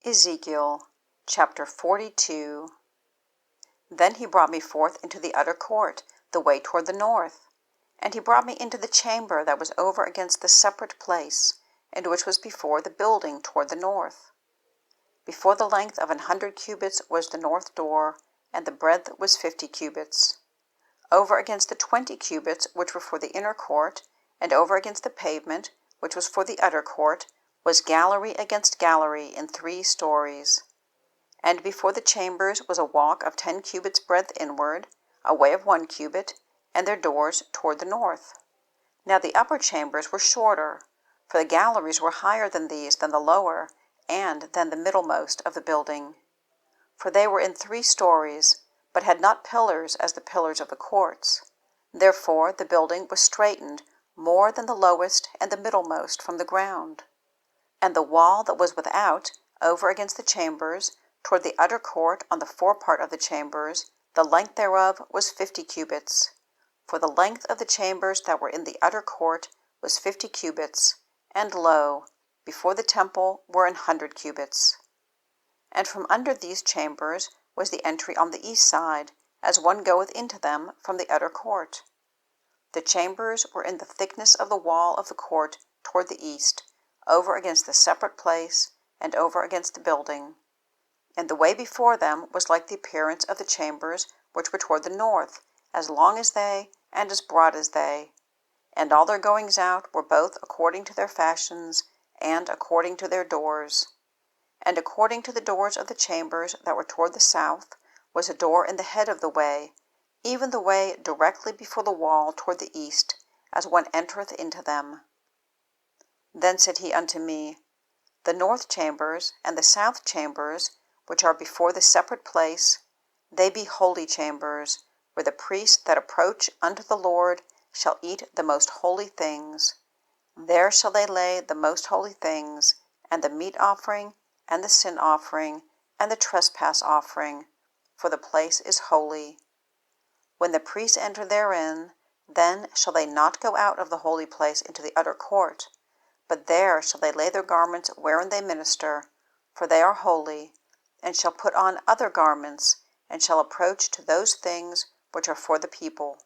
Ezekiel chapter 42. Then he brought me forth into the utter court, the way toward the north. And he brought me into the chamber that was over against the separate place, and which was before the building toward the north. Before the length of 100 cubits was the north door, and the breadth was 50 cubits. Over against the 20 cubits which were for the inner court, and over against the pavement, which was for the utter court, was gallery against gallery in 3 stories. And before the chambers was a walk of 10 cubits breadth inward, a way of 1 cubit, and their doors toward the north. Now the upper chambers were shorter, for the galleries were higher than these than the lower, and than the middlemost of the building. For they were in 3 stories, but had not pillars as the pillars of the courts. Therefore the building was straitened more than the lowest and the middlemost from the ground. And the wall that was without, over against the chambers, toward the utter court on the forepart of the chambers, the length thereof was 50 cubits. For the length of the chambers that were in the utter court was 50 cubits, and lo, before the temple were 100 cubits. And from under these chambers was the entry on the east side, as one goeth into them from the utter court. The chambers were in the thickness of the wall of the court toward the east, over against the separate place, and over against the building. And the way before them was like the appearance of the chambers which were toward the north, as long as they, and as broad as they. And all their goings out were both according to their fashions, and according to their doors. And according to the doors of the chambers that were toward the south, was a door in the head of the way, even the way directly before the wall toward the east, as one entereth into them. Then said he unto me, The north chambers and the south chambers, which are before the separate place, they be holy chambers, where the priests that approach unto the Lord shall eat the most holy things. There shall they lay the most holy things, and the meat offering, and the sin offering, and the trespass offering, for the place is holy. When the priests enter therein, then shall they not go out of the holy place into the utter court, but there shall they lay their garments wherein they minister, for they are holy, and shall put on other garments, and shall approach to those things which are for the people.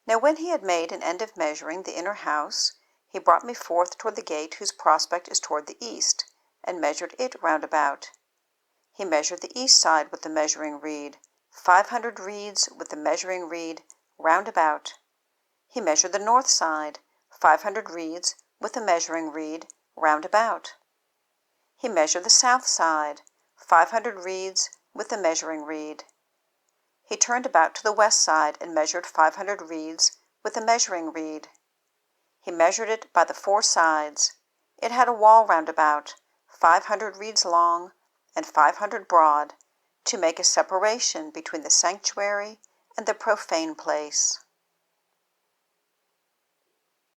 Now when he had made an end of measuring the inner house, he brought me forth toward the gate whose prospect is toward the east, and measured it round about. He measured the east side with the measuring reed, 500 reeds with the measuring reed round about. He measured the north side, 500 reeds with the measuring reed round about. He measured the south side, 500 reeds with the measuring reed. He turned about to the west side and measured 500 reeds with the measuring reed. He measured it by the 4 sides. It had a wall round about, 500 reeds long and 500 broad, to make a separation between the sanctuary and the profane place.